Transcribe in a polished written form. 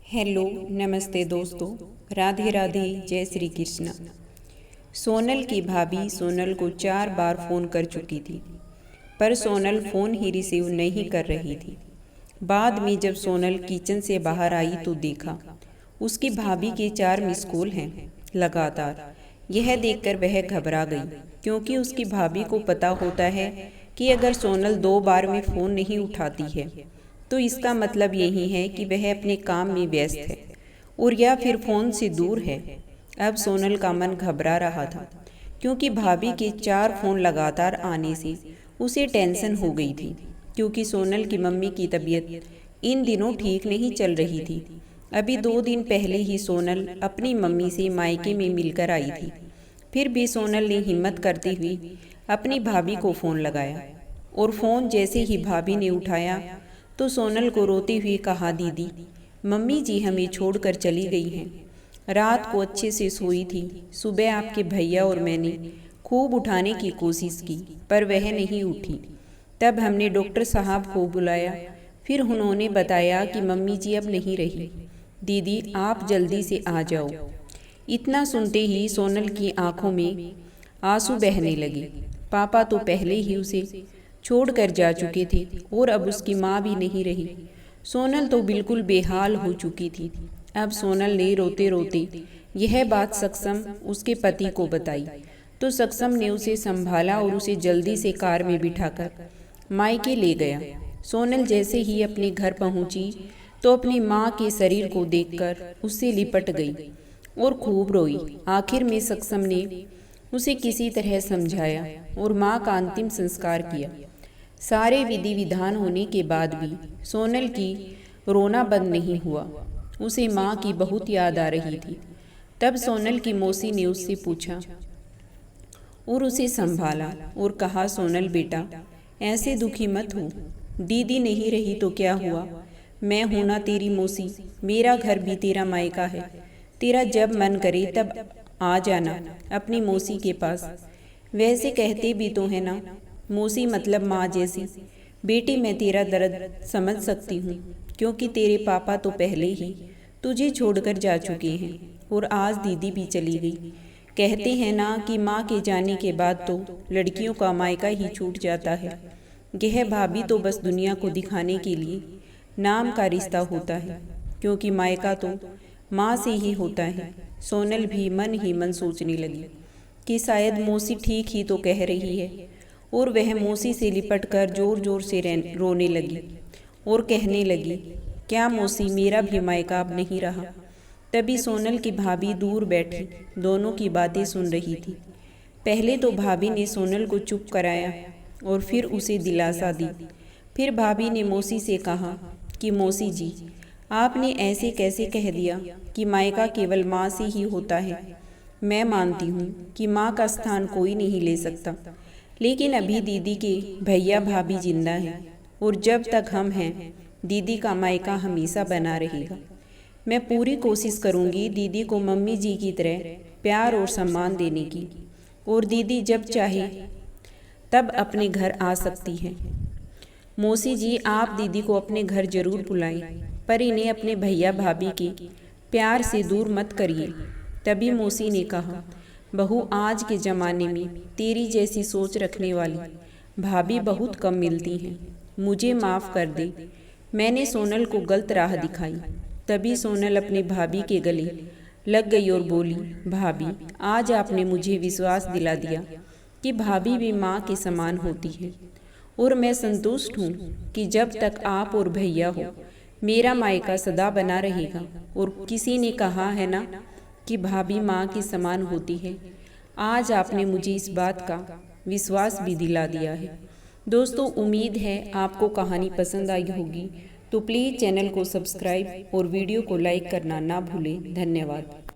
Hello नमस्ते दोस्तों, राधे राधे, जय श्री कृष्ण। सोनल की भाभी सोनल को 4 बार फ़ोन कर चुकी थी, पर सोनल फ़ोन ही रिसीव नहीं कर रही थी। बाद में जब सोनल किचन से बाहर आई तो देखा उसकी भाभी के 4 मिस कॉल हैं लगातार। यह देखकर वह घबरा गई, क्योंकि उसकी भाभी को पता होता है कि अगर सोनल 2 बार में फ़ोन नहीं उठाती है तो इसका मतलब यही है कि वह अपने काम में व्यस्त है और या फिर फ़ोन से दूर है। अब सोनल का मन घबरा रहा था, क्योंकि भाभी के 4 फ़ोन लगातार आने से उसे टेंशन हो गई थी, क्योंकि सोनल की मम्मी की तबीयत इन दिनों ठीक नहीं चल रही थी। अभी 2 दिन पहले ही सोनल अपनी मम्मी से मायके में मिलकर आई थी। फिर भी सोनल ने हिम्मत करते हुए अपनी भाभी को फ़ोन लगाया, और फ़ोन जैसे ही भाभी ने उठाया तो सोनल को रोती हुई कहा, दीदी मम्मी जी हमें छोड़कर चली गई हैं। रात को अच्छे से सोई थी। सुबह आपके भैया और मैंने खूब उठाने की कोशिश की, पर वह नहीं उठी। तब हमने डॉक्टर साहब को बुलाया, फिर उन्होंने बताया कि मम्मी जी अब नहीं रही। दीदी आप जल्दी से आ जाओ। इतना सुनते ही सोनल की आंखों में आंसू बहने लगे। पापा तो पहले ही उसे छोड़कर जा चुके थे और अब उसकी माँ भी नहीं रही। सोनल तो बिल्कुल बेहाल हो चुकी थी। अब सोनल ने रोते रोते यह बात सक्षम उसके पति को बताई, तो सक्षम ने उसे संभाला और उसे जल्दी से कार में बिठाकर मायके ले गया। सोनल जैसे ही अपने घर पहुंची तो अपनी माँ के शरीर को देखकर उससे लिपट गई और खूब रोई। आखिर में सक्षम ने उसे किसी तरह समझाया और माँ का अंतिम संस्कार किया। सारे विधि विधान होने के बाद भी सोनल की रोना बंद नहीं हुआ। उसे माँ की बहुत याद आ रही थी। तब सोनल की मौसी ने उससे पूछा और उसे संभाला और कहा, सोनल बेटा ऐसे दुखी मत हो। दीदी नहीं रही तो क्या हुआ, मैं हूं ना तेरी मौसी। मेरा घर भी तेरा मायका है। तेरा जब मन करे तब आ जाना अपनी मौसी के पास। वैसे कहते भी तो है ना, मौसी मतलब माँ जैसी। बेटी मैं तेरा दर्द समझ सकती हूँ, क्योंकि तेरे पापा तो पहले ही तुझे छोड़कर जा चुके हैं और आज दीदी भी चली गई। कहते हैं ना कि माँ के जाने के बाद तो लड़कियों का मायका ही छूट जाता है। यह भाभी तो बस दुनिया को दिखाने के लिए नाम का रिश्ता होता है, क्योंकि मायका तो माँ से ही होता है। सोनल भी मन ही मन सोचने लगी कि शायद मौसी ठीक ही तो कह रही है, और वह मौसी से लिपटकर जोर जोर से रोने लगी और कहने लगी, क्या मौसी मेरा भी मायका अब नहीं रहा। तभी सोनल की भाभी दूर बैठी दोनों की बातें सुन रही थी। पहले तो भाभी ने सोनल को चुप कराया और फिर उसे दिलासा दी। फिर भाभी ने मौसी से कहा कि मौसी जी आपने ऐसे कैसे कह दिया कि मायका केवल माँ से ही होता है। मैं मानती हूँ कि माँ का स्थान कोई नहीं ले सकता, लेकिन अभी दीदी के भैया भाभी जिंदा हैं और जब तक हम हैं दीदी का मायका हमेशा बना रहेगा। मैं पूरी कोशिश करूँगी दीदी को मम्मी जी की तरह प्यार और सम्मान देने की, और दीदी जब चाहे तब अपने घर आ सकती है। मौसी जी आप दीदी को अपने घर जरूर बुलाएं, पर इन्हें अपने भैया भाभी के प्यार से दूर मत करिए। तभी मौसी ने कहा, बहू आज के ज़माने में तेरी जैसी सोच रखने वाली भाभी बहुत कम मिलती हैं। मुझे माफ़ कर दे, मैंने सोनल को गलत राह दिखाई। तभी सोनल अपनी भाभी के गले लग गई और बोली, भाभी आज आपने मुझे विश्वास दिला दिया कि भाभी भी माँ के समान होती है, और मैं संतुष्ट हूँ कि जब तक आप और भैया हो मेरा मायका सदा बना रहेगा। और किसी ने कहा है ना कि भाभी माँ के समान होती है। आज आपने मुझे इस बात का विश्वास भी दिला दिया है। दोस्तों उम्मीद है आपको कहानी पसंद आई होगी, तो प्लीज़ चैनल को सब्सक्राइब और वीडियो को लाइक करना ना भूलें। धन्यवाद।